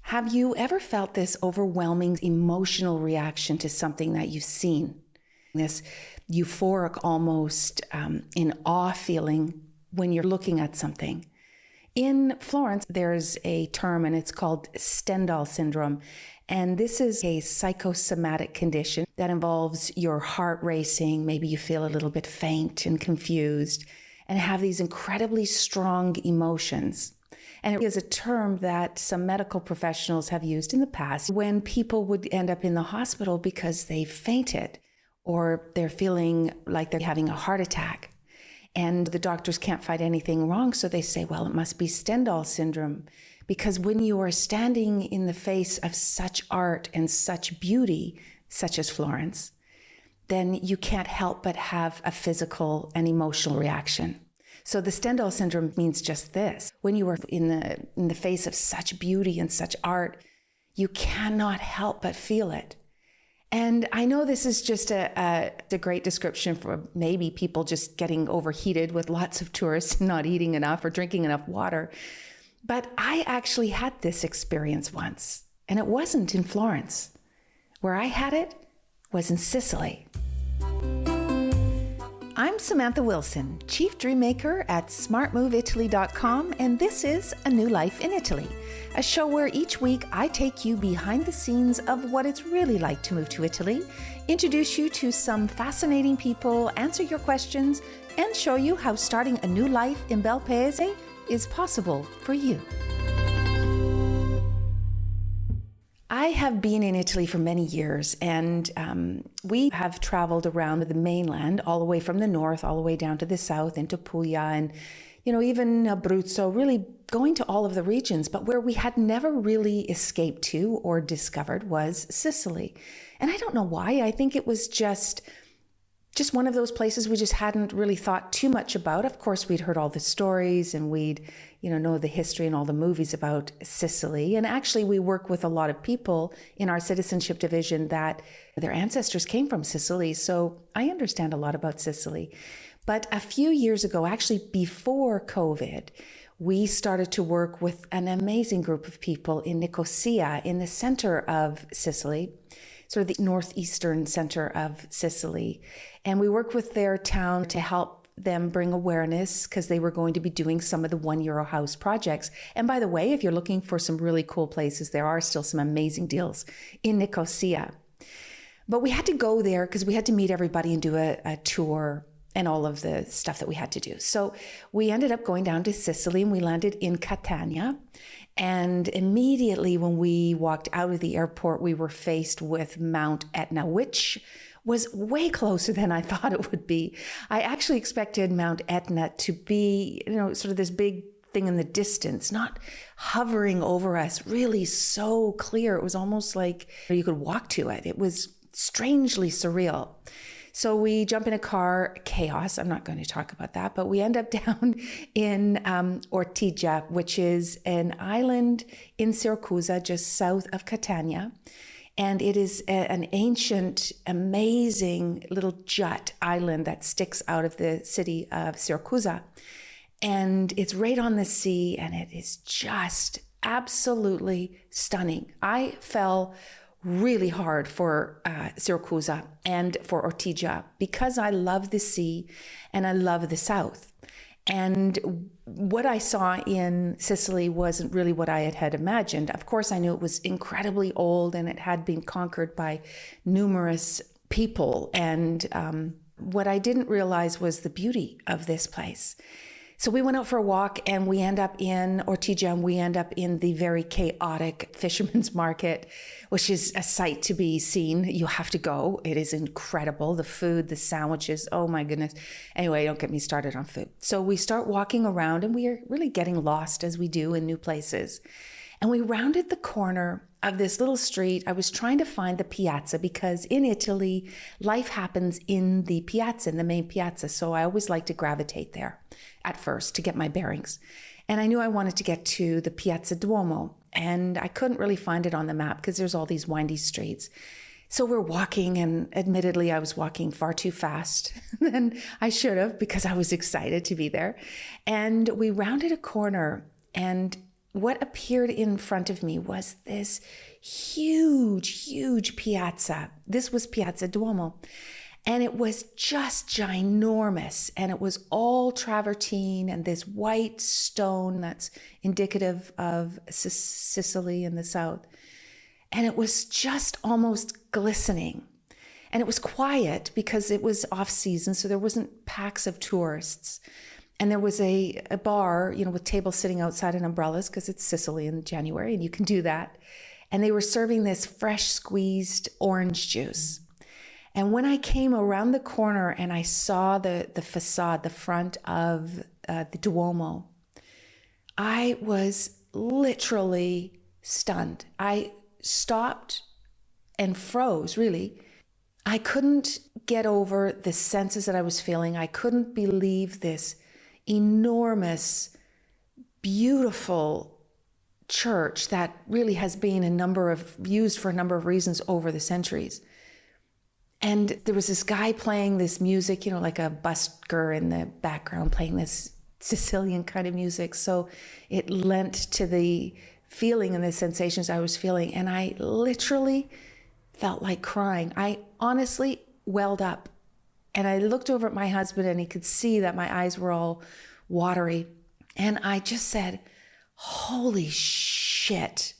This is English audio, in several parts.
Have you ever felt this overwhelming emotional reaction to something that you've seen? This euphoric, almost in awe feeling when you're looking at something. In Florence, there's a term and it's called Stendhal syndrome. And this is a psychosomatic condition that involves your heart racing. Maybe you feel a little bit faint and confused and have these incredibly strong emotions. And it is a term that some medical professionals have used in the past when people would end up in the hospital because they fainted or they're feeling like they're having a heart attack. And the doctors can't find anything wrong, so they say, well, it must be Stendhal syndrome. Because when you are standing in the face of such art and such beauty, such as Florence, then you can't help but have a physical and emotional reaction. So the Stendhal syndrome means just this. When you are in the face of such beauty and such art, you cannot help but feel it. And I know this is just a great description for maybe people just getting overheated with lots of tourists not eating enough or drinking enough water. But I actually had this experience once, and it wasn't in Florence. Where I had it was in Sicily. I'm Samantha Wilson, Chief Dream Maker at smartmoveitaly.com, and this is A New Life in Italy, a show where each week I take you behind the scenes of what it's really like to move to Italy, introduce you to some fascinating people, answer your questions, and show you how starting a new life in Bel Paese is possible for you. I have been in Italy for many years, and we have traveled around the mainland, all the way from the north, all the way down to the south, into Puglia, and even Abruzzo, really going to all of the regions. But where we had never really escaped to or discovered was Sicily. And I don't know why. I think it was just one of those places we just hadn't really thought too much about. Of course, we'd heard all the stories and we'd, know the history and all the movies about Sicily. And actually, we work with a lot of people in our citizenship division that their ancestors came from Sicily. So I understand a lot about Sicily. But a few years ago, actually before COVID, we started to work with an amazing group of people in Nicosia, in the center of Sicily, sort of the northeastern center of Sicily. And we worked with their town to help them bring awareness because they were going to be doing some of the €1 house projects. And by the way, if you're looking for some really cool places, there are still some amazing deals in Nicosia. But we had to go there because we had to meet everybody and do a tour and all of the stuff that we had to do. So we ended up going down to Sicily and we landed in Catania. And immediately when we walked out of the airport, we were faced with Mount Etna, which was way closer than I thought it would be. I actually expected Mount Etna to be, sort of this big thing in the distance, not hovering over us, really so clear. It was almost like you could walk to it. It was strangely surreal. So we jump in a car, chaos. I'm not going to talk about that, but we end up down in Ortigia, which is an island in Syracuse, just south of Catania. And it is an ancient, amazing little jut island that sticks out of the city of Syracuse. And it's right on the sea, and it is just absolutely stunning. I fell really hard for Syracuse and for Ortigia because I love the sea and I love the south. And what I saw in Sicily wasn't really what I had imagined. Of course, I knew it was incredibly old and it had been conquered by numerous people. And what I didn't realize was the beauty of this place. So we went out for a walk and we end up in Ortigia and we end up in the very chaotic fisherman's market, which is a sight to be seen. You have to go. It is incredible. The food, the sandwiches, oh my goodness. Anyway, don't get me started on food. So we start walking around and we are really getting lost as we do in new places. And we rounded the corner of this little street. I was trying to find the piazza because in Italy, life happens in the piazza, in the main piazza. So I always like to gravitate there at first to get my bearings. And I knew I wanted to get to the Piazza Duomo. And I couldn't really find it on the map because there's all these windy streets. So we're walking, and admittedly, I was walking far too fast than I should have because I was excited to be there. And we rounded a corner, and what appeared in front of me was this huge piazza. This was Piazza Duomo. And it was just ginormous. And it was all travertine and this white stone that's indicative of Sicily in the south. And it was just almost glistening. And it was quiet because it was off season, so there wasn't packs of tourists. And there was a bar, with tables sitting outside and umbrellas because it's Sicily in January and you can do that. And they were serving this fresh squeezed orange juice. And when I came around the corner and I saw the facade, the front of the Duomo, I was literally stunned. I stopped and froze, really. I couldn't get over the senses that I was feeling. I couldn't believe this enormous, beautiful church that really has been used for a number of reasons over the centuries. And there was this guy playing this music, like a busker in the background playing this Sicilian kind of music. So it lent to the feeling and the sensations I was feeling. And I literally felt like crying. I honestly welled up. And I looked over at my husband and he could see that my eyes were all watery. And I just said, holy shit.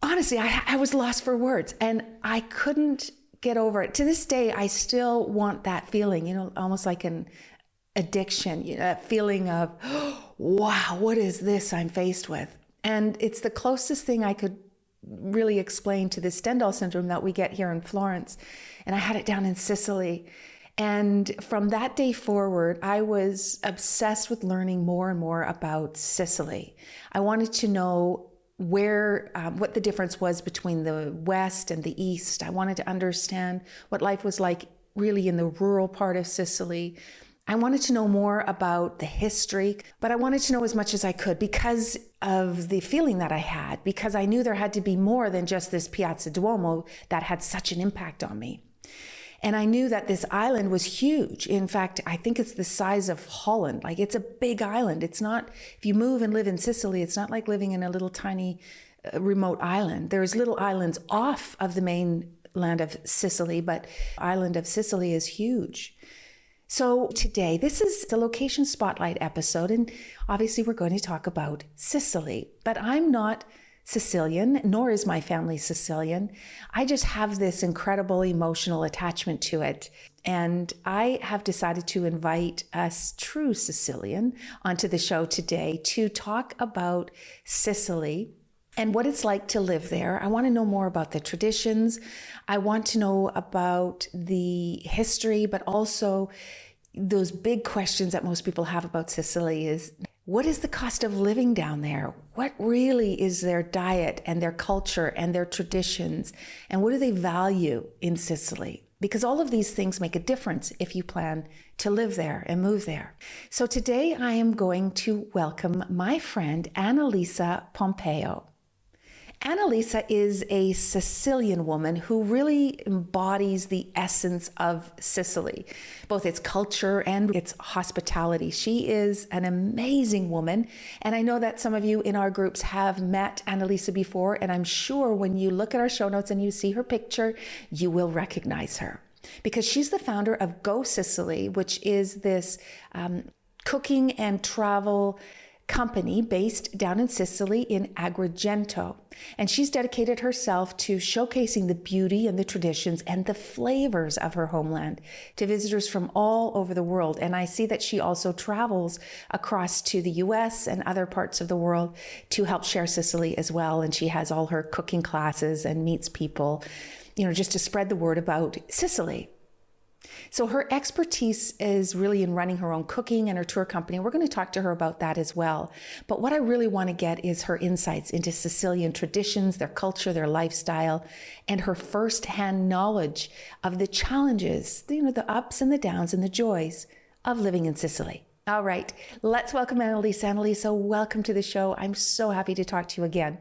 Honestly, I was lost for words and I couldn't get over it. To this day, I still want that feeling, almost like an addiction, that feeling of, wow, what is this I'm faced with? And it's the closest thing I could really explain to the Stendhal syndrome that we get here in Florence. And I had it down in Sicily. And from that day forward, I was obsessed with learning more and more about Sicily. I wanted to know what the difference was between the West and the East. I wanted to understand what life was like really in the rural part of Sicily. I wanted to know more about the history, but I wanted to know as much as I could because of the feeling that I had, because I knew there had to be more than just this Piazza Duomo that had such an impact on me. And I knew that this island was huge. In fact, I think it's the size of Holland. Like, it's a big island. It's not, if you move and live in Sicily, it's not like living in a little tiny remote island. There's little islands off of the mainland of Sicily, but island of Sicily is huge. So today, this is the location spotlight episode, and obviously we're going to talk about Sicily, but I'm not Sicilian, nor is my family Sicilian. I just have this incredible emotional attachment to it. And I have decided to invite a true Sicilian onto the show today to talk about Sicily and what it's like to live there. I want to know more about the traditions. I want to know about the history, but also those big questions that most people have about Sicily is, what is the cost of living down there? What really is their diet and their culture and their traditions? And what do they value in Sicily? Because all of these things make a difference if you plan to live there and move there. So today I am going to welcome my friend, Annalisa Pompeo. Annalisa is a Sicilian woman who really embodies the essence of Sicily, both its culture and its hospitality. She is an amazing woman, and I know that some of you in our groups have met Annalisa before, and I'm sure when you look at our show notes and you see her picture, you will recognize her. Because she's the founder of Go Sicily, which is this cooking and travel company based down in Sicily in Agrigento. And she's dedicated herself to showcasing the beauty and the traditions and the flavors of her homeland to visitors from all over the world. And I see that she also travels across to the US and other parts of the world to help share Sicily as well. And she has all her cooking classes and meets people, just to spread the word about Sicily. So her expertise is really in running her own cooking and her tour company. We're going to talk to her about that as well. But what I really want to get is her insights into Sicilian traditions, their culture, their lifestyle, and her firsthand knowledge of the challenges, the ups and the downs and the joys of living in Sicily. All right, let's welcome Annalisa. Annalisa, welcome to the show. I'm so happy to talk to you again.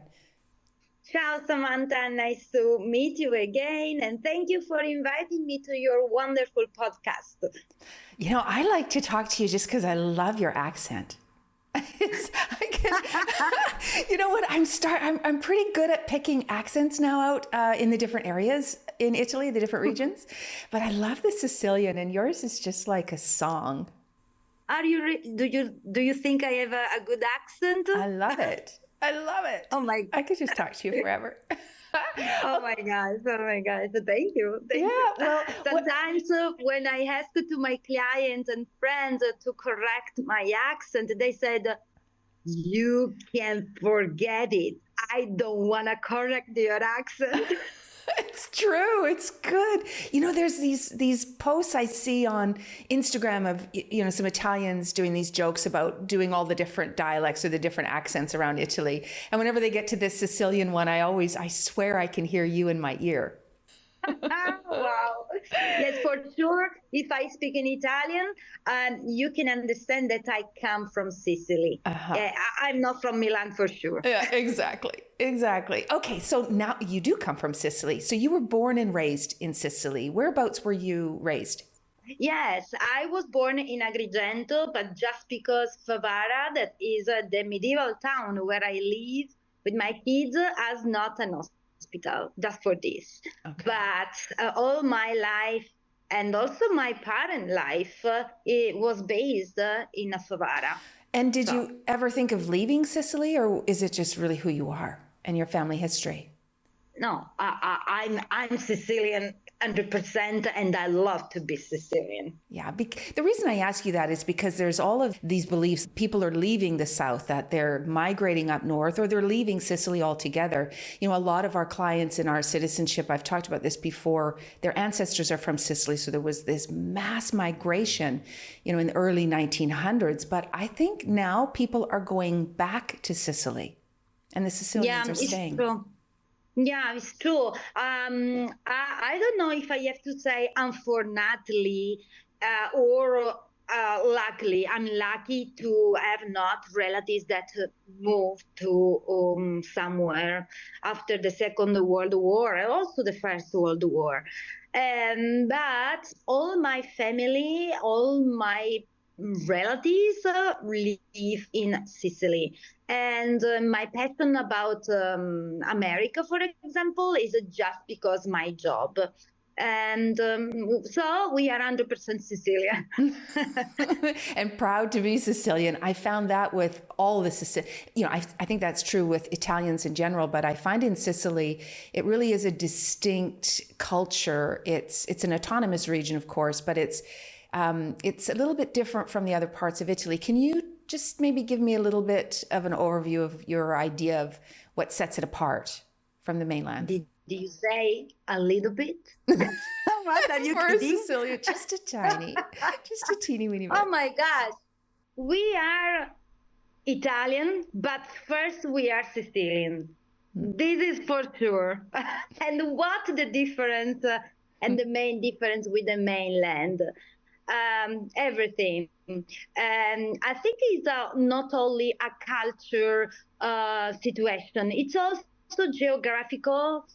Ciao, Samantha. Nice to meet you again. And thank you for inviting me to your wonderful podcast. I like to talk to you just because I love your accent. I can, you know what? I'm pretty good at picking accents now out in the different areas in Italy, the different regions. But I love the Sicilian, and yours is just like a song. Do you think I have a good accent? I love it. I love it. Oh my I could just talk to you forever. Oh my gosh, oh my gosh. Thank you. Thank Yeah, you. well, Sometimes when I ask to my clients and friends to correct my accent, they said, you can forget it. I don't want to correct your accent. it's true. It's good. You know, there's these posts I see on Instagram of some Italians doing these jokes about doing all the different dialects or the different accents around Italy. And whenever they get to this Sicilian one, I swear I can hear you in my ear. Wow. Yes, for sure. If I speak in Italian, you can understand that I come from Sicily. I'm not from Milan for sure. Yeah, exactly. Exactly. Okay, so now you do come from Sicily. So you were born and raised in Sicily. Whereabouts were you raised? Yes, I was born in Agrigento, but just because Favara, that is the medieval town where I live with my kids, has not an hospital, just for this. Okay. But all my life and also my parent life, it was based in Favara. And did you ever think of leaving Sicily, or is it just really who you are and your family history? No, I'm Sicilian 100%, and I love to be Sicilian. Yeah, the reason I ask you that is because there's all of these beliefs. People are leaving the South, that they're migrating up north, or they're leaving Sicily altogether. You know, a lot of our clients in our citizenship, I've talked about this before, their ancestors are from Sicily. So there was this mass migration, in the early 1900s. But I think now people are going back to Sicily, and the Sicilians are staying. True. Yeah, it's true. I don't know if I have to say unfortunately or luckily. I'm lucky to have not relatives that moved to somewhere after the Second World War and also the First World War. But all my family, all my relatives live in Sicily. And my passion about America, for example, is just because my job. And so we are 100% Sicilian. And proud to be Sicilian. I found that with all the Sicilian, I think that's true with Italians in general, but I find in Sicily, it really is a distinct culture. It's an autonomous region, of course, but it's a little bit different from the other parts of Italy. Can you just maybe give me a little bit of an overview of your idea of what sets it apart from the mainland? Did you say a little bit? What are you For kidding? Sicilia, just a teeny weeny bit. Oh my gosh. We are Italian, but first we are Sicilian. This is for sure. And what the difference and the main difference with the mainland? Everything. I think it's not only a culture situation, it's also geographical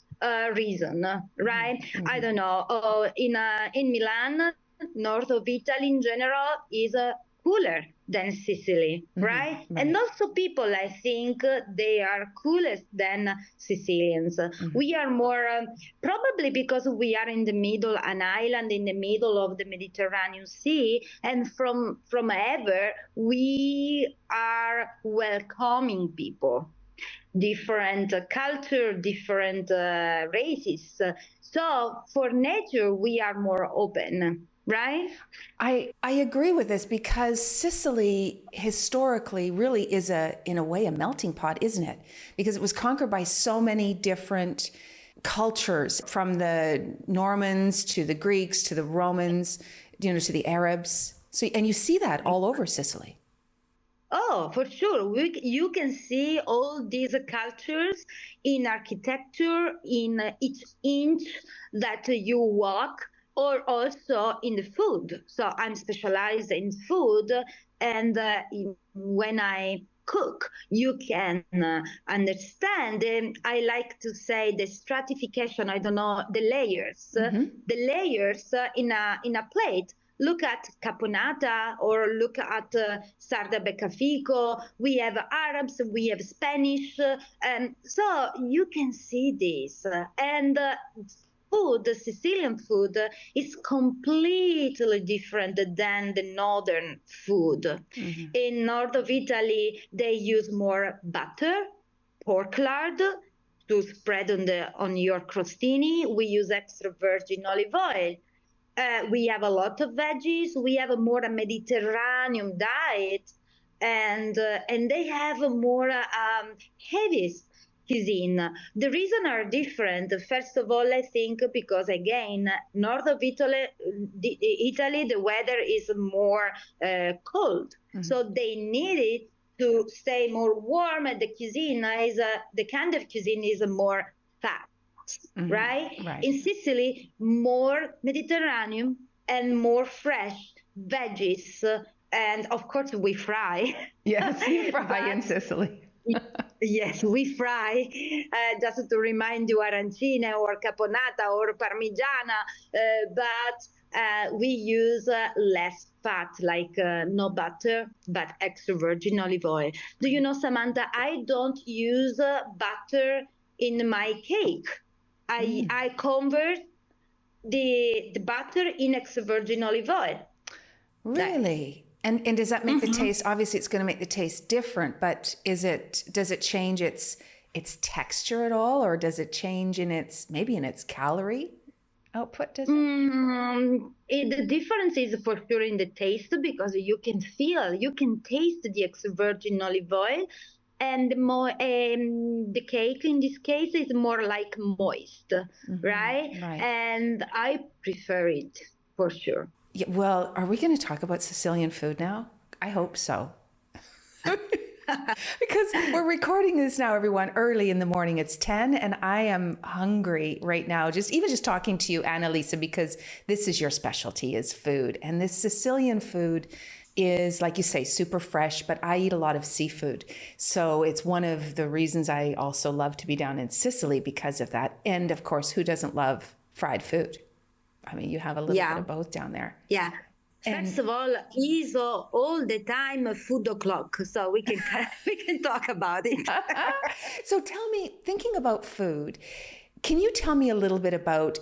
reason, right? Mm-hmm. I don't know. In Milan, north of Italy in general is cooler than Sicily, right? Mm-hmm. And also people, I think they are coolest than Sicilians. Mm-hmm. We are more, probably because we are in the middle, an island in the middle of the Mediterranean Sea, and from ever, we are welcoming people. Different culture, different races. So for nature, we are more open. Right? I agree with this because Sicily historically really is in a way a melting pot, isn't it? Because it was conquered by so many different cultures, from the Normans to the Greeks to the Romans, to the Arabs. So, and you see that all over Sicily. Oh, for sure. You can see all these cultures in architecture, in each inch that you walk, or also in the food. So I'm specialized in food, and when I cook, you can understand. I like to say the stratification. I don't know, the layers. Mm-hmm. The layers in a plate look at caponata or look at sarda beccafico. We have Arabs, we have Spanish, and so you can see this. And food, the Sicilian food, is completely different than the northern food. Mm-hmm. In north of Italy, they use more butter, pork lard to spread on your crostini. We use extra virgin olive oil. We have a lot of veggies. We have a more Mediterranean diet, and they have a more heavy cuisine. The reason are different. First of all, I think because again, north of Italy, the weather is more cold, mm-hmm. so they need it to stay more warm. And the cuisine is the kind of cuisine is more fat. Mm-hmm. Right? In Sicily, more Mediterranean and more fresh veggies, and of course we fry. Yes, we fry in Sicily. Yes, we fry. Just to remind you, arancine or caponata or parmigiana, but we use less fat, like no butter, but extra virgin olive oil. Do you know, Samantha? I don't use butter in my cake. I convert the butter in extra virgin olive oil. Really? And does that make mm-hmm. the taste, obviously it's going to make the taste different, but does it change its texture at all, or does it change in its calorie output? Does it? The difference is for sure in the taste, because you can taste the extra virgin olive oil. And more, the cake in this case is more like moist, mm-hmm. right? And I prefer it for sure. Yeah, well, are we going to talk about Sicilian food now? I hope so. Because we're recording this now, everyone, early in the morning. It's 10 and I am hungry right now. Just talking to you, Annalisa, because this is your specialty, is food. And this Sicilian food is, like you say, super fresh, but I eat a lot of seafood. So it's one of the reasons I also love to be down in Sicily because of that. And of course, who doesn't love fried food? I mean, you have a little bit of both down there. Yeah. First of all, he's all the time food o'clock, so we can talk about it. So tell me, thinking about food, can you tell me a little bit about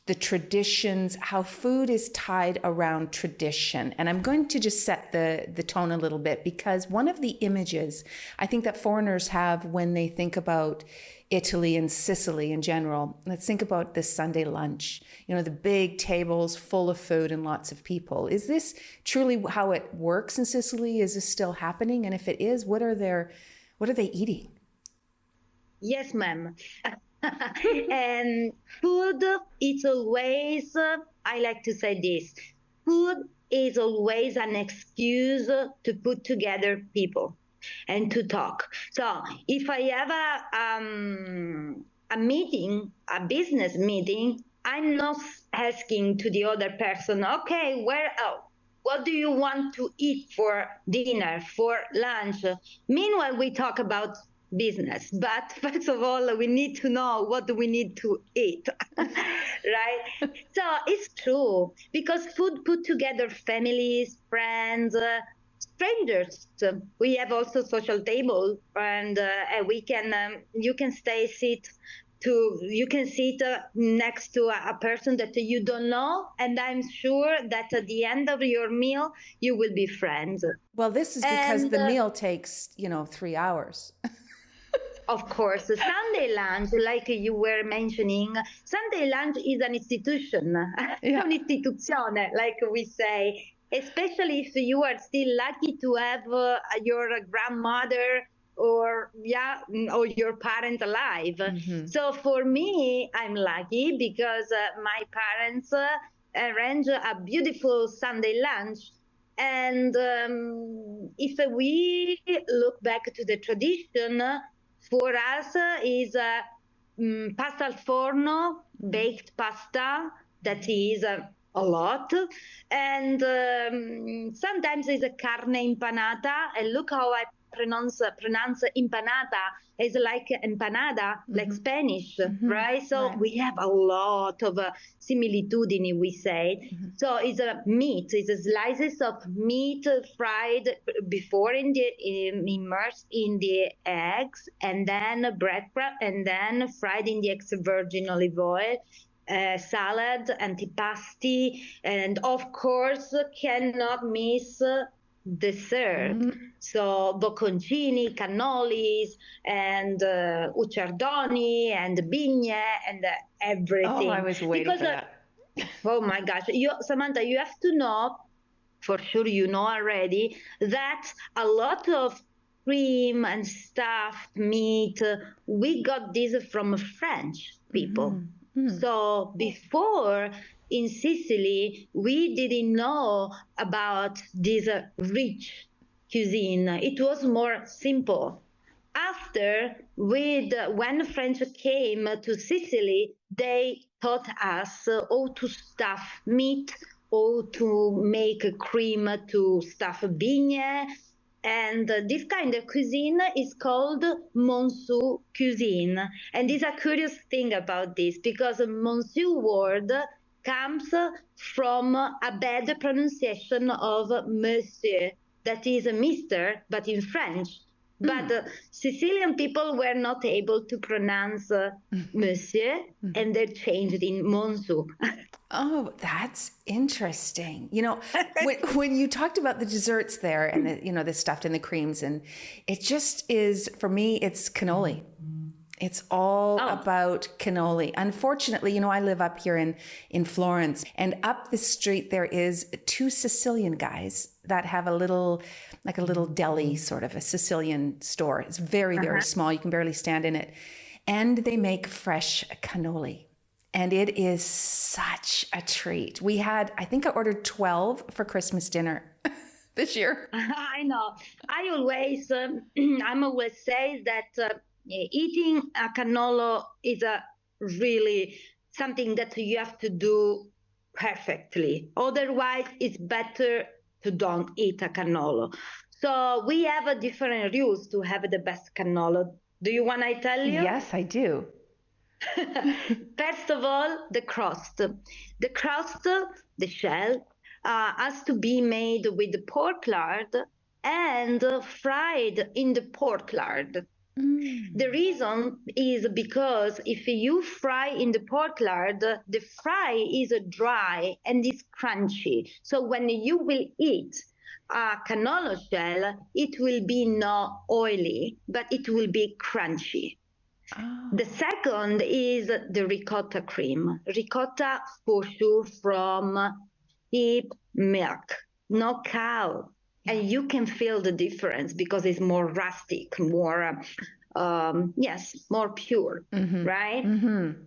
the traditions, how food is tied around tradition? And I'm going to just set the tone a little bit, because one of the images I think that foreigners have when they think about Italy and Sicily in general, let's think about this Sunday lunch, the big tables full of food and lots of people. Is this truly how it works in Sicily? Is this still happening? And if it is, what are they eating? Yes, ma'am. And food is always, I like to say this, food is always an excuse to put together people and to talk. So if I have a meeting, a business meeting, I'm not asking to the other person, okay, what do you want to eat for dinner, for lunch? Meanwhile, we talk about business, but first of all, we need to know what do we need to eat, right? So it's true, because food put together families, friends, strangers. We have also social table, and we can you can sit next to a person that you don't know, and I'm sure that at the end of your meal you will be friends. Well, this is because the meal takes 3 hours. Of course, Sunday lunch, like you were mentioning, Sunday lunch is an institution, un'istituzione, like we say, especially if you are still lucky to have your grandmother or your parent alive. Mm-hmm. So for me, I'm lucky because my parents arrange a beautiful Sunday lunch. And if we look back to the tradition, for us is pasta al forno, baked pasta, that is a lot. And sometimes it's a carne impanata. And look how I pronounce empanada as like empanada, like Spanish, right? So Right. we have a lot of similitude, we say. So it's a meat, it's a slices of meat fried before immersed in the eggs, and then breadcrumb, and then fried in the extra virgin olive oil. Salad, antipasti, and of course cannot miss dessert. So bocconcini, cannolis, and ucciardoni, and bigne, and everything. Oh, I was waiting Because for that. oh my gosh, Samantha, you have to know, for sure you know already, that a lot of cream and stuffed meat, we got this from French people. So before in Sicily, we didn't know about this rich cuisine. It was more simple. After, when French came to Sicily, they taught us how to stuff meat, how to make cream to stuff bigne, and this kind of cuisine is called Monceau cuisine. And there's a curious thing about this, because Monceau word comes from a bad pronunciation of Monsieur, that is a Mister, but in French. But Sicilian people were not able to pronounce Monsieur, and they changed in Monceau. Oh, that's interesting. When you talked about the desserts there and the stuffed and the creams, and it just is, for me, it's cannoli. It's all about cannoli. Unfortunately, I live up here in Florence, and up the street there is two Sicilian guys that have a little deli, sort of a Sicilian store. It's very, very small. You can barely stand in it. And they make fresh cannoli. And it is such a treat. I think I ordered 12 for Christmas dinner this year. I know. I'm always say that eating a cannolo is a really something that you have to do perfectly. Otherwise, it's better to don't eat a cannolo. So we have a different rules to have the best cannolo. Do you want I tell you? Yes, I do. First of all, the crust. The crust, the shell, has to be made with the pork lard and fried in the pork lard. The reason is because if you fry in the pork lard, the fry is dry and is crunchy. So when you will eat a cannolo shell, it will be not oily, but it will be crunchy. Oh. The second is the ricotta cream. Ricotta for sure from sheep milk, no cow. And you can feel the difference because it's more rustic, more, more pure, right?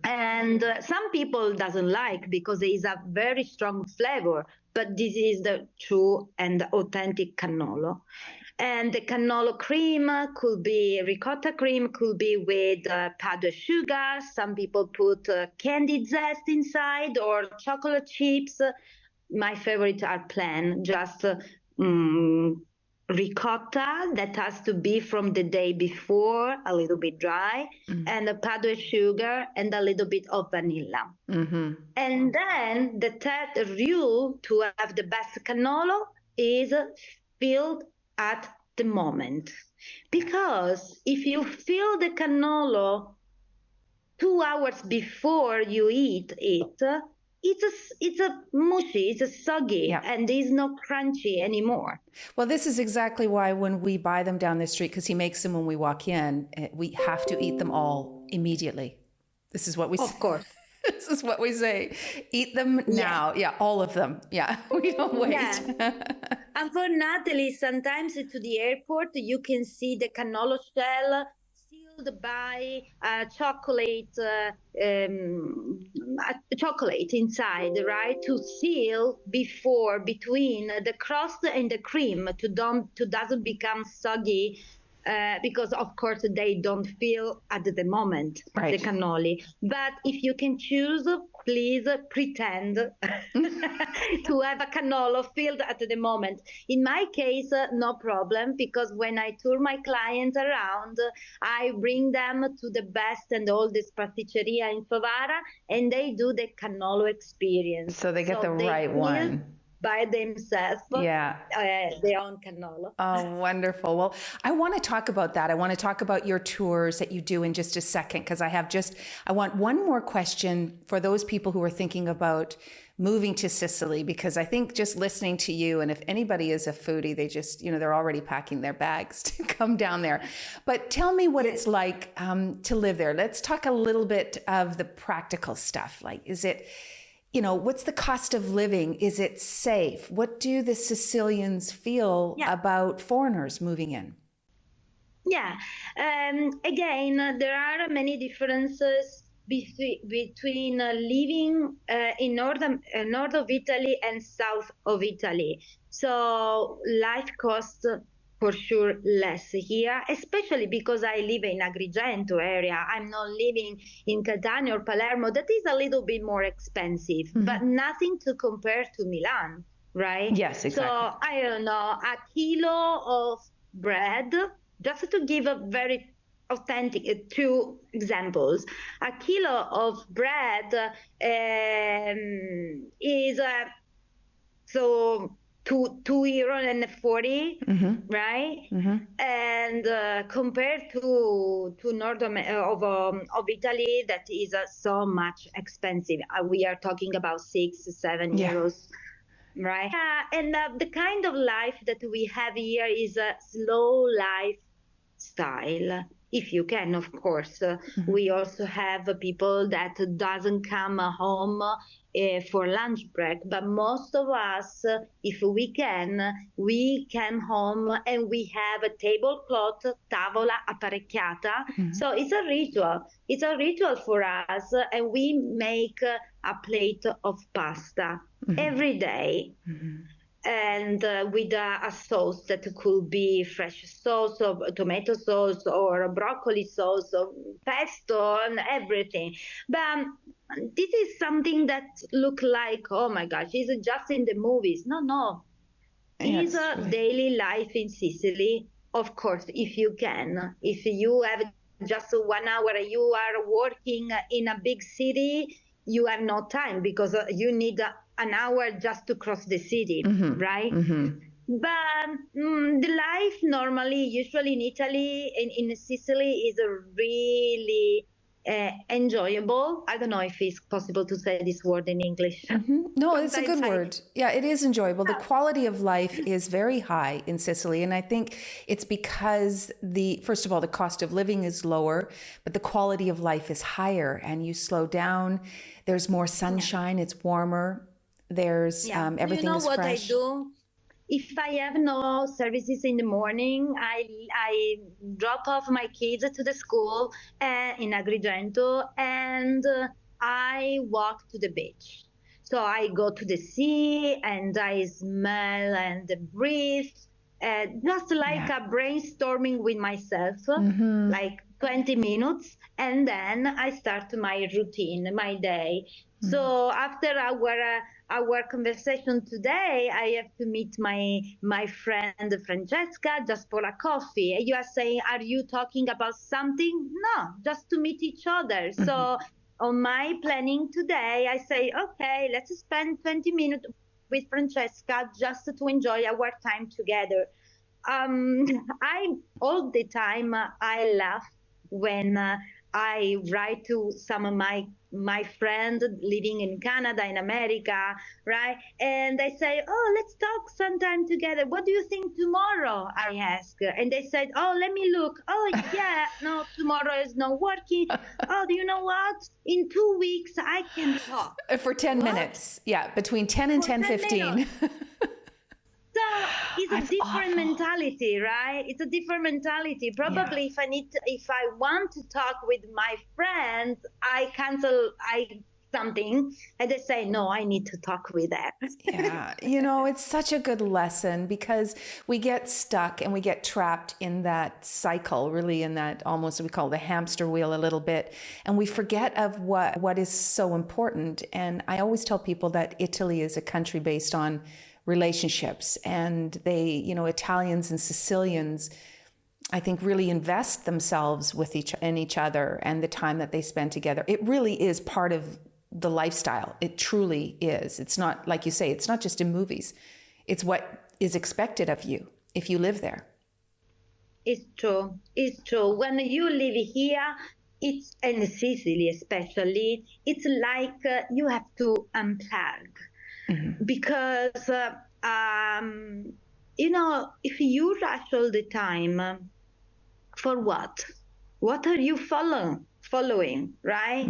And some people doesn't like because it is a very strong flavor, but this is the true and authentic cannolo. And the cannolo cream could be, ricotta cream could be with powdered sugar. Some people put candied zest inside or chocolate chips. My favorite are plain, just ricotta that has to be from the day before, a little bit dry, and a powdered sugar and a little bit of vanilla. And then the third rule to have the best cannolo is filled at the moment. Because if you fill the cannolo 2 hours before you eat it, it's a mushy, it's a soggy, and it's not crunchy anymore. Well, this is exactly why when we buy them down the street, because he makes them when we walk in, we have to eat them all immediately. This is what we say. Of course. This is what we say. Eat them now. Yeah, all of them. Yeah, we don't wait. Yeah. And for Natalie, sometimes to the airport, you can see the cannolo shell sealed by chocolate inside, right? To seal between the crust and the cream to doesn't become soggy because of course they don't feel at the moment Right. the cannoli. But if you can choose, please pretend to have a cannolo filled at the moment. In my case, no problem, because when I tour my clients around, I bring them to the best and oldest pasticceria in Favara, and they do the cannolo experience. So they get the right one by themselves. Yeah. Their own cannolo. Oh, wonderful. Well, I want to talk about that. I want to talk about your tours that you do in just a second, because I want one more question for those people who are thinking about moving to Sicily, because I think just listening to you, and if anybody is a foodie, they just, they're already packing their bags to come down there. But tell me what it's like to live there. Let's talk a little bit of the practical stuff. Like, is it, what's the cost of living? Is it safe? What do the Sicilians feel about foreigners moving in? Yeah. Again, there are many differences between living in north of Italy and south of Italy. So life costs for sure less here, especially because I live in Agrigento area. I'm not living in Catania or Palermo. That is a little bit more expensive, but nothing to compare to Milan, right? Yes, exactly. So I don't know, a kilo of bread, just to give a very authentic two examples. A kilo of bread is so €2.40, right? And compared to north of Italy, that is so much expensive. We are talking about 6-7 euros. Right. And the kind of life that we have here is a slow lifestyle. If you can, of course. We also have people that doesn't come home for lunch break, but most of us, if we can, we come home and we have a tablecloth, tavola apparecchiata. So it's a ritual. It's a ritual for us, and we make a plate of pasta every day. And with a sauce that could be fresh sauce or tomato sauce or broccoli sauce or pesto and everything. But this is something that look like, oh my gosh, it's just in the movies. No. It's a daily life in Sicily. Of course, if you can. If you have just 1 hour, you are working in a big city, you have no time, because you need an hour just to cross the city, right? But the life normally, usually in Italy, in Sicily, is really enjoyable. I don't know if it's possible to say this word in English. No, it's a good word. Yeah, it is enjoyable. The quality of life is very high in Sicily. And I think it's because first of all, the cost of living is lower, but the quality of life is higher, and you slow down. There's more sunshine. It's warmer. There's everything is fresh. What I do? If I have no services in the morning, I drop off my kids to the school in Agrigento, and I walk to the beach. So I go to the sea and I smell and breathe, just like a brainstorming with myself, like 20 minutes, and then I start my routine, my day. So after our conversation today, I have to meet my friend Francesca just for a coffee. You are saying, are you talking about something? No, just to meet each other. So on my planning today, I say, okay, let's spend 20 minutes with Francesca just to enjoy our time together. All the time I laugh when I write to some of my friends living in Canada, in America, right? And they say, oh, let's talk sometime together. What do you think tomorrow? I ask. And they said, oh, let me look. Oh, yeah, no, tomorrow is not working. Oh, do you know what? In 2 weeks, I can talk. For 10 minutes. Yeah, between 10 and 10:15. So it's a different mentality, right? It's a different mentality. Probably if I want to talk with my friends, I something, and they say, no, I need to talk with her. Yeah, it's such a good lesson because we get stuck and we get trapped in that cycle, really in that almost we call the hamster wheel a little bit, and we forget of what is so important. And I always tell people that Italy is a country based on relationships, and they, Italians and Sicilians, I think, really invest themselves with each other and the time that they spend together. It really is part of the lifestyle. It truly is. It's not, like you say, it's not just in movies. It's what is expected of you if you live there. It's true. It's true. When you live here, it's in Sicily especially, it's like you have to unplug because if you rush all the time, for what? What are you following, right?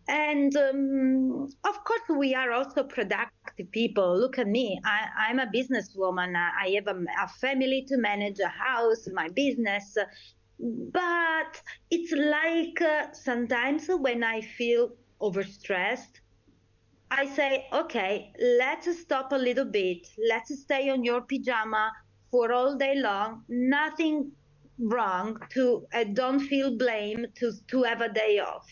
And of course, we are also productive people. Look at me. I'm a businesswoman. I have a family to manage, a house, my business. But it's like sometimes when I feel overstressed, I say, okay, let's stop a little bit. Let's stay on your pajama for all day long. Nothing wrong to don't feel blame to have a day off.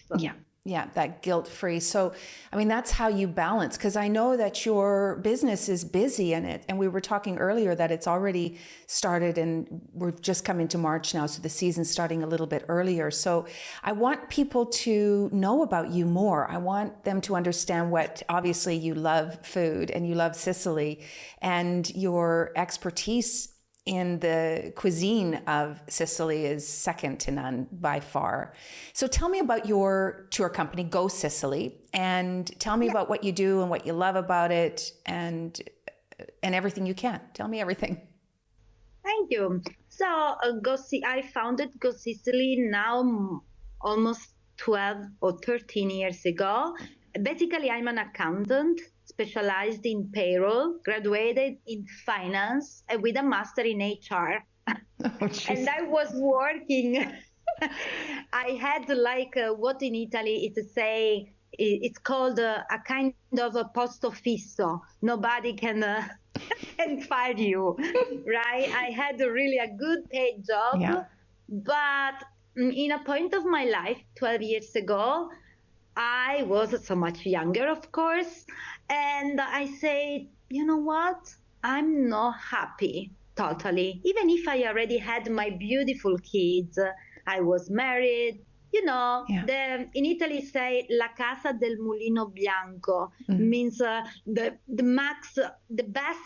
Yeah, that guilt-free. So, I mean, that's how you balance, because I know that your business is busy in it. And we were talking earlier that it's already started and we've just come into March now. So the season's starting a little bit earlier. So I want people to know about you more. I want them to understand obviously you love food and you love Sicily, and your expertise in the cuisine of Sicily is second to none by far. So tell me about your tour company, Go Sicily, and tell me about what you do and what you love about it, and everything you can. Tell me everything. Thank you. So I founded Go Sicily now almost 12 or 13 years ago. Basically, I'm an accountant specialized in payroll, graduated in finance, and with a master in HR. And I was working. I had what in Italy is say, it's called a kind of a posto fisso. Nobody can fire you, right? I had really a good paid job, but in a point of my life, 12 years ago, I was so much younger, of course, and I said, you know what? I'm not happy totally. Even if I already had my beautiful kids, I was married. In Italy say la casa del mulino bianco, means the best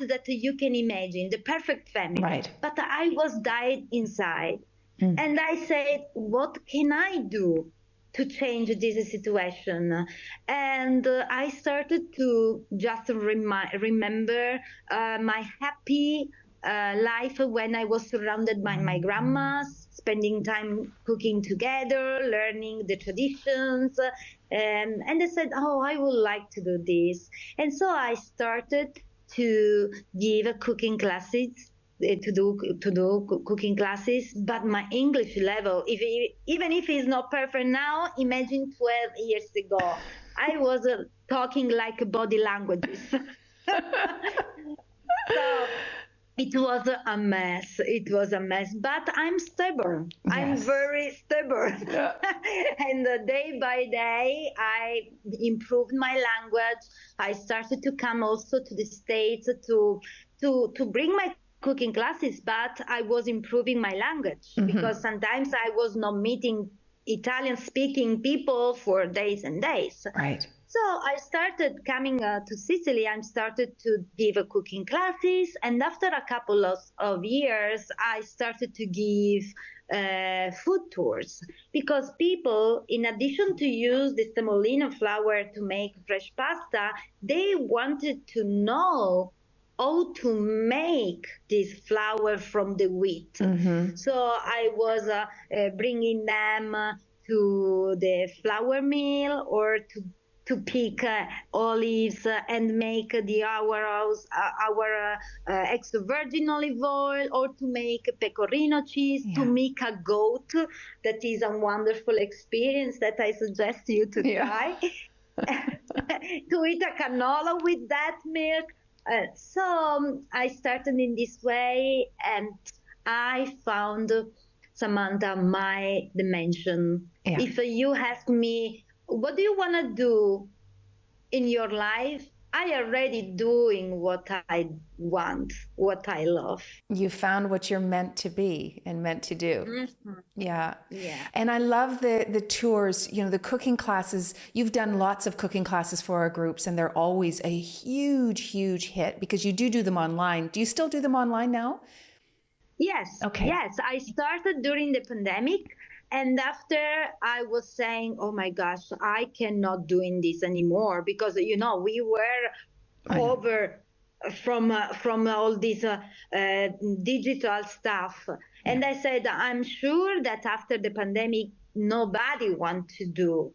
that you can imagine, the perfect family. Right. But I was dying inside. And I said, what can I do to change this situation? And I started to just remember my happy life when I was surrounded by my grandmas, spending time cooking together, learning the traditions. And I said, oh, I would like to do this. And so I started to give cooking classes, to do cooking classes, but my English level, even if it's not perfect now, imagine 12 years ago, I was talking like body languages. So it was a mess. But I'm stubborn. Yes. I'm very stubborn. Yeah. And day by day, I improved my language. I started to come also to the States to bring my cooking classes, but I was improving my language because sometimes I was not meeting Italian speaking people for days and days. Right. So I started coming to Sicily. I started to give cooking classes. And after a couple of years, I started to give food tours, because people, in addition to use the semolina flour to make fresh pasta, they wanted to know how to make this flour from the wheat. So I was bringing them to the flour mill, or to pick olives and make our extra virgin olive oil, or to make pecorino cheese, to make a goat. That is a wonderful experience that I suggest you to try. to eat a canola with that milk. So I started in this way, and I found, Samantha, my dimension. Yeah. If you ask me, what do you want to do in your life? I already doing what I want, what I love. You found what you're meant to be and meant to do. Mhm. Yeah. Yeah. And I love the tours, the cooking classes. You've done lots of cooking classes for our groups, and they're always a huge, huge hit because you do them online. Do you still do them online now? Yes, Okay. yes. I started during the pandemic, and after I was saying, "Oh my gosh, I cannot doing this anymore," because we were I know. over from all this digital stuff. Yeah. And I said, I'm sure that after the pandemic, nobody want to do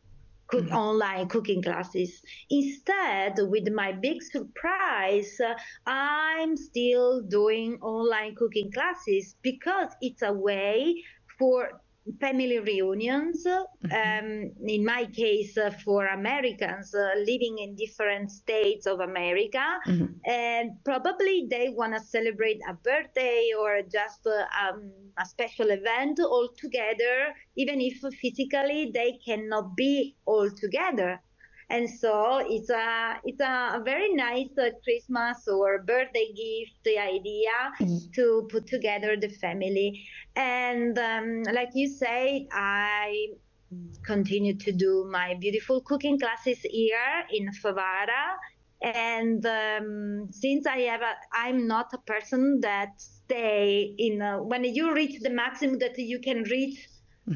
online cooking classes. Instead, with my big surprise, I'm still doing online cooking classes because it's a way for family reunions. In my case, for Americans living in different states of America, and probably they want to celebrate a birthday or just a special event all together, even if physically they cannot be all together. And so it's a very nice Christmas or birthday gift idea to put together the family. And like you say, I continue to do my beautiful cooking classes here in Favara. And since I'm not a person that stay when you reach the maximum that you can reach,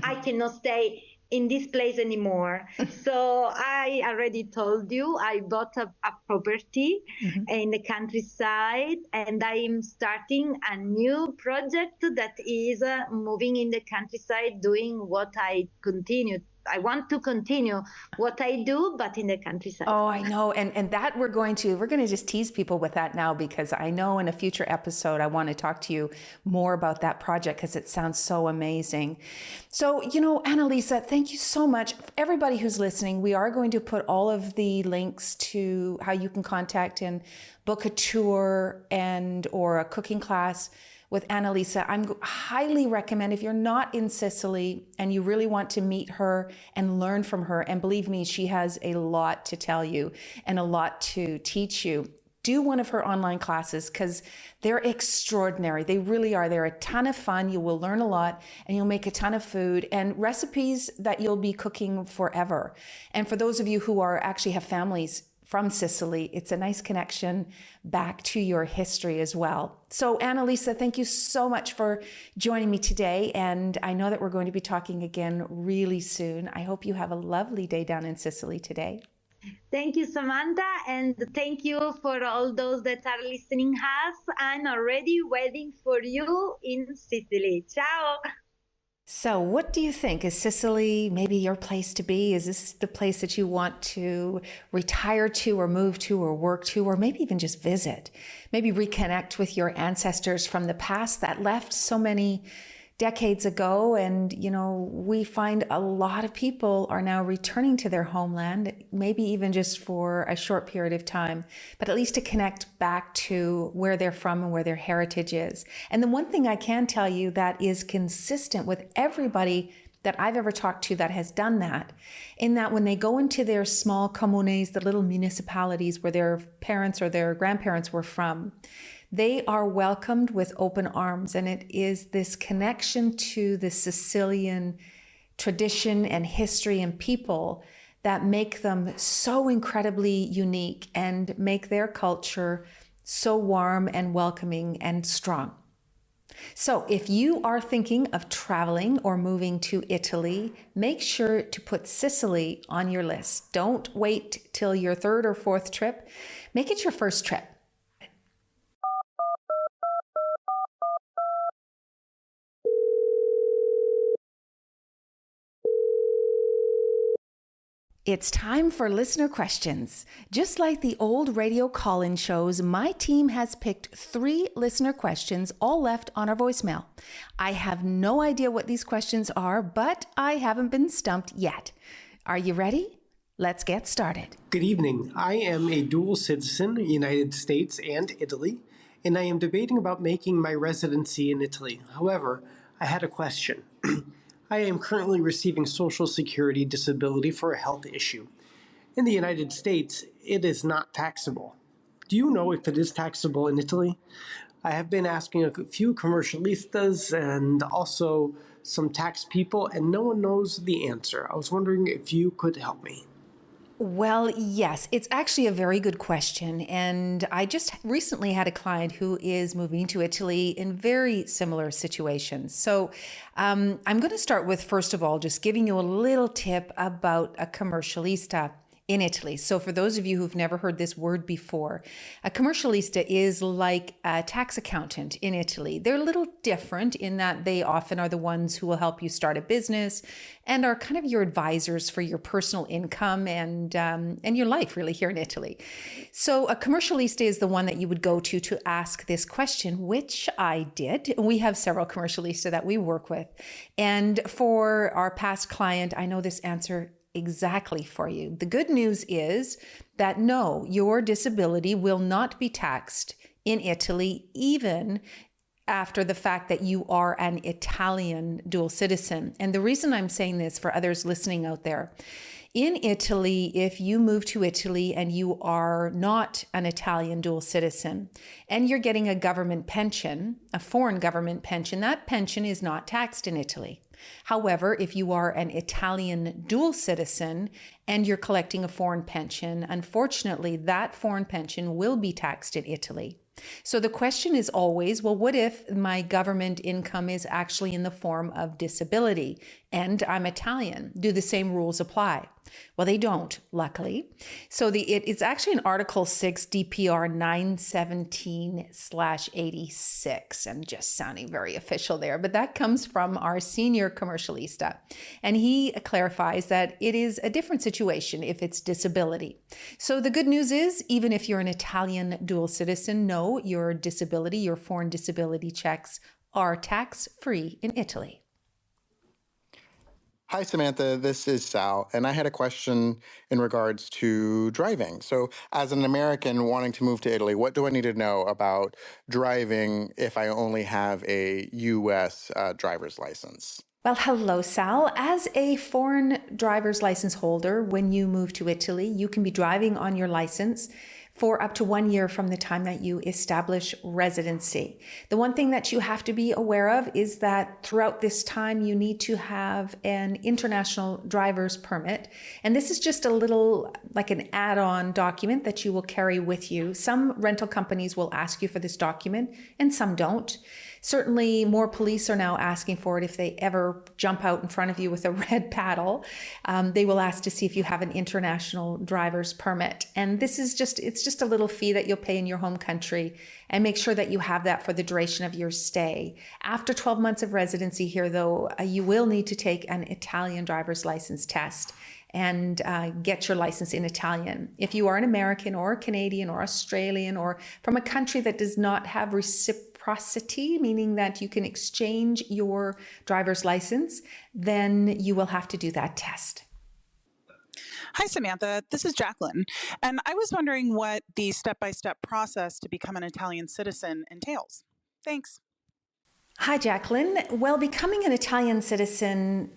I cannot stay in this place anymore. So I already told you I bought a property in the countryside, and I'm starting a new project that is moving in the countryside, doing what I want to continue what I do, but in the countryside. Oh, I know. And that we're going to just tease people with that now, because I know in a future episode, I want to talk to you more about that project because it sounds so amazing. So, Annalisa, thank you so much. Everybody who's listening, we are going to put all of the links to how you can contact and book a tour or a cooking class with Annalisa. I highly recommend, if you're not in Sicily and you really want to meet her and learn from her, and believe me, she has a lot to tell you and a lot to teach you, do one of her online classes because they're extraordinary. They really are. They're a ton of fun. You will learn a lot and you'll make a ton of food and recipes that you'll be cooking forever. And for those of you who actually have families from Sicily, it's a nice connection back to your history as well. So Annalisa, thank you so much for joining me today. And I know that we're going to be talking again really soon. I hope you have a lovely day down in Sicily today. Thank you, Samantha, and thank you for all those that are listening us. I'm already waiting for you in Sicily. Ciao. So what do you think? Is Sicily maybe your place to be? Is this the place that you want to retire to or move to or work to, or maybe even just visit? Maybe reconnect with your ancestors from the past that left so many decades ago. And, we find a lot of people are now returning to their homeland, maybe even just for a short period of time, but at least to connect back to where they're from and where their heritage is. And the one thing I can tell you that is consistent with everybody that I've ever talked to that has done that, in that when they go into their small comunes, the little municipalities where their parents or their grandparents were from, they are welcomed with open arms. And it is this connection to the Sicilian tradition and history and people that make them so incredibly unique and make their culture so warm and welcoming and strong. So if you are thinking of traveling or moving to Italy, make sure to put Sicily on your list. Don't wait till your third or fourth trip. Make it your first trip. It's time for listener questions. Just like the old radio call-in shows, my team has picked 3 listener questions, all left on our voicemail. I have no idea what these questions are, but I haven't been stumped yet. Are you ready? Let's get started. Good evening. I am a dual citizen, United States and Italy, and I am debating about making my residency in Italy. However, I had a question. I am currently receiving Social Security disability for a health issue. In the United States, it is not taxable. Do you know if it is taxable in Italy? I have been asking a few commercialistas and also some tax people, and no one knows the answer. I was wondering if you could help me. Well, yes, it's actually a very good question. And I just recently had a client who is moving to Italy in very similar situations. So I'm going to start with, first of all, just giving you a little tip about a commercialista in Italy. So for those of you who've never heard this word before, a commercialista is like a tax accountant in Italy. They're a little different in that they often are the ones who will help you start a business and are kind of your advisors for your personal income and your life really here in Italy. So a commercialista is the one that you would go to ask this question, which I did. We have several commercialista that we work with. And for our past client, I know this answer exactly for you. The good news is that no, your disability will not be taxed in Italy, even after the fact that you are an Italian dual citizen. And the reason I'm saying this for others listening out there, in Italy, if you move to Italy and you are not an Italian dual citizen and you're getting a government pension, a foreign government pension, that pension is not taxed in Italy. However, if you are an Italian dual citizen and you're collecting a foreign pension, unfortunately, that foreign pension will be taxed in Italy. So the question is always, well, what if my government income is actually in the form of disability and I'm Italian? Do the same rules apply? Well, they don't, luckily. So it's actually in Article 6 DPR 917/86. I'm just sounding very official there, but that comes from our senior commercialista. And he clarifies that it is a different situation if it's disability. So the good news is, even if you're an Italian dual citizen, no, your disability, your foreign disability checks are tax-free in Italy. Hi, Samantha. This is Sal, and I had a question in regards to driving. So, as an American wanting to move to Italy, what do I need to know about driving if I only have a U.S. Driver's license? Well, hello, Sal. As a foreign driver's license holder, when you move to Italy, you can be driving on your license for up to 1 year from the time that you establish residency. The one thing that you have to be aware of is that throughout this time, you need to have an international driver's permit. And this is just a little like an add-on document that you will carry with you. Some rental companies will ask you for this document and some don't. Certainly more police are now asking for it if they ever jump out in front of you with a red paddle. They will ask to see if you have an international driver's permit. And this is it's just a little fee that you'll pay in your home country, and make sure that you have that for the duration of your stay. After 12 months of residency here, though, you will need to take an Italian driver's license test and get your license in Italian. If you are an American or a Canadian or Australian or from a country that does not have reciprocity, meaning that you can exchange your driver's license, then you will have to do that test. Hi, Samantha. This is Jacqueline. And I was wondering what the step-by-step process to become an Italian citizen entails. Thanks. Hi, Jacqueline. Well, becoming an Italian citizen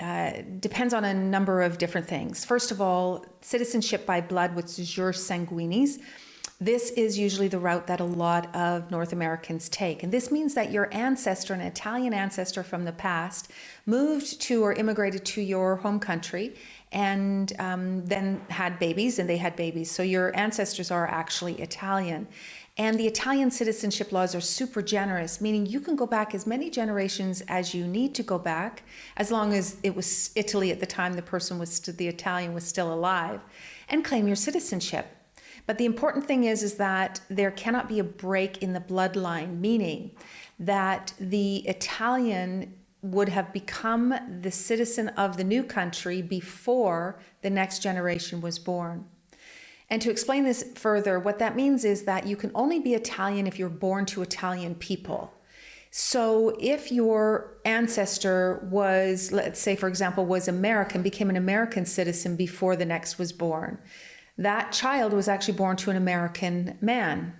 depends on a number of different things. First of all, citizenship by blood, which is jus sanguinis. This is usually the route that a lot of North Americans take. And this means that your ancestor, an Italian ancestor from the past, moved to or immigrated to your home country and then had babies, and they had babies. So your ancestors are actually Italian. And the Italian citizenship laws are super generous, meaning you can go back as many generations as you need to go back, as long as it was Italy at the time the Italian was still alive, and claim your citizenship. But the important thing is that there cannot be a break in the bloodline, meaning that the Italian would have become the citizen of the new country before the next generation was born. And to explain this further, what that means is that you can only be Italian if you're born to Italian people. So if your ancestor was, let's say, for example, was American, became an American citizen before the next was born, that child was actually born to an American man.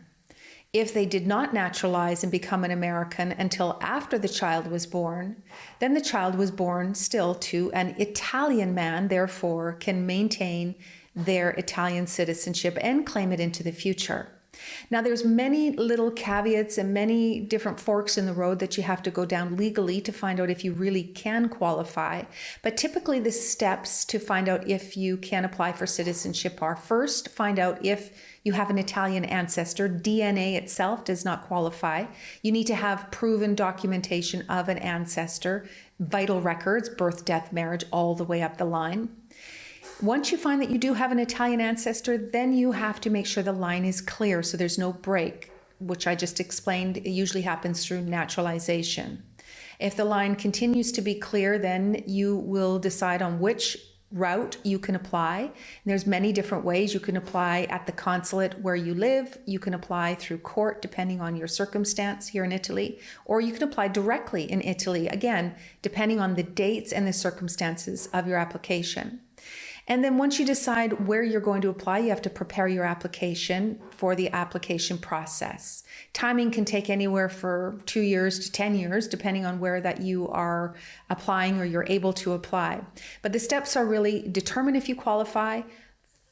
If they did not naturalize and become an American until after the child was born, then the child was born still to an Italian man, therefore can maintain their Italian citizenship and claim it into the future. Now, there's many little caveats and many different forks in the road that you have to go down legally to find out if you really can qualify. But typically the steps to find out if you can apply for citizenship are: first, find out if you have an Italian ancestor. DNA itself does not qualify. You need to have proven documentation of an ancestor, vital records, birth, death, marriage, all the way up the line. Once you find that you do have an Italian ancestor, then you have to make sure the line is clear so there's no break, which I just explained. It usually happens through naturalization. If the line continues to be clear, then you will decide on which route you can apply. And there's many different ways. You can apply at the consulate where you live. You can apply through court, depending on your circumstance here in Italy, or you can apply directly in Italy, again, depending on the dates and the circumstances of your application. And then once you decide where you're going to apply, you have to prepare your application for the application process. Timing can take anywhere for 2 years to 10 years, depending on where that you are applying or you're able to apply. But the steps are really: determine if you qualify,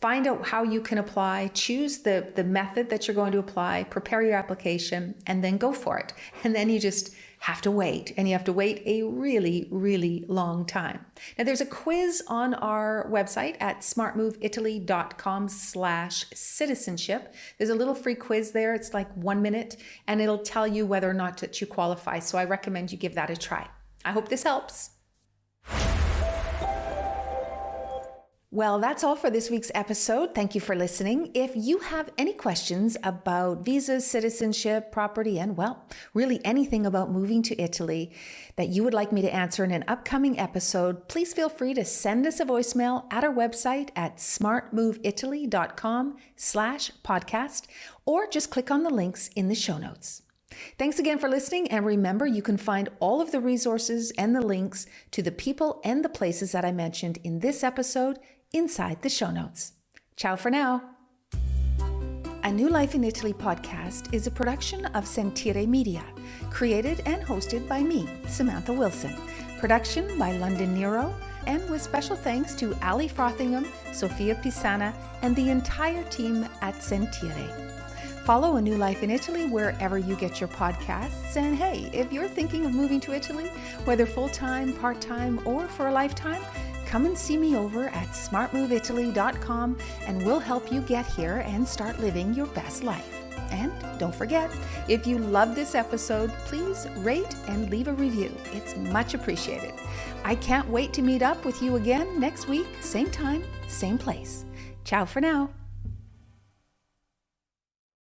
find out how you can apply, choose the method that you're going to apply, prepare your application, and then go for it. And then you just have to wait, and you have to wait a really, really long time. Now, there's a quiz on our website at smartmoveitaly.com/citizenship. There's a little free quiz there. It's like 1 minute, and it'll tell you whether or not that you qualify. So I recommend you give that a try. I hope this helps. Well, that's all for this week's episode. Thank you for listening. If you have any questions about visas, citizenship, property, and, well, really anything about moving to Italy that you would like me to answer in an upcoming episode, please feel free to send us a voicemail at our website at smartmoveitaly.com/podcast, or just click on the links in the show notes. Thanks again for listening, and remember, you can find all of the resources and the links to the people and the places that I mentioned in this episode inside the show notes. Ciao for now. A New Life in Italy podcast is a production of Sentire Media, created and hosted by me, Samantha Wilson. Production by London Nero, and with special thanks to Ali Frothingham, Sofia Pisana, and the entire team at Sentire. Follow A New Life in Italy wherever you get your podcasts. And hey, if you're thinking of moving to Italy, whether full-time, part-time, or for a lifetime, come and see me over at smartmoveitaly.com, and we'll help you get here and start living your best life. And don't forget, if you love this episode, please rate and leave a review. It's much appreciated. I can't wait to meet up with you again next week, same time, same place. Ciao for now.